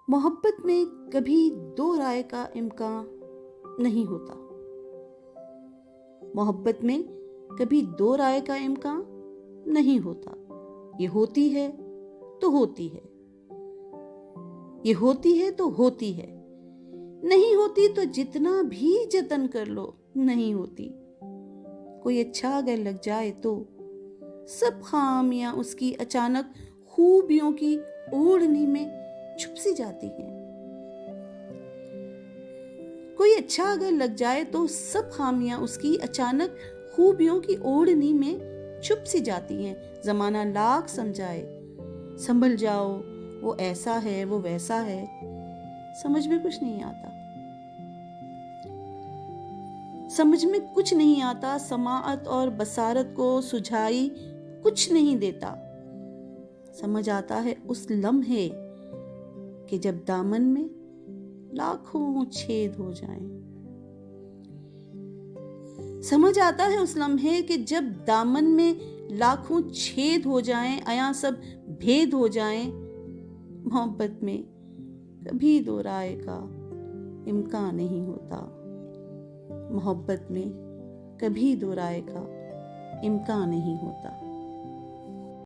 मोहब्बत में कभी दो राय का इम्कान नहीं होता। मोहब्बत में कभी दो राय का इम्कान नहीं होता। ये होती है तो होती है, ये होती है तो होती है, नहीं होती तो जितना भी जतन कर लो नहीं होती। कोई अच्छा अगर लग जाए तो सब खामियां उसकी अचानक खूबियों की ओढ़नी में छुप सी जाती हैं। कोई अच्छा अगर लग जाए तो सब खामियां उसकी अचानक खूबियों की ओढ़नी में छुप सी जाती हैं। जमाना लाख समझाए संभल जाओ, वो ऐसा है वो वैसा है, समझ में कुछ नहीं आता। समझ में कुछ नहीं आता, समाअत और बसारत को सुझाई कुछ नहीं देता। समझ आता है उस लम्हे कि जब दामन में लाखों छेद हो जाएं। समझ आता है उस लम्हे कि जब दामन में लाखों छेद हो जाएं, अयां सब भेद हो जाएं। मोहब्बत में कभी दो राय का इम्कान नहीं होता। मोहब्बत में कभी दो राय का इम्कान नहीं होता।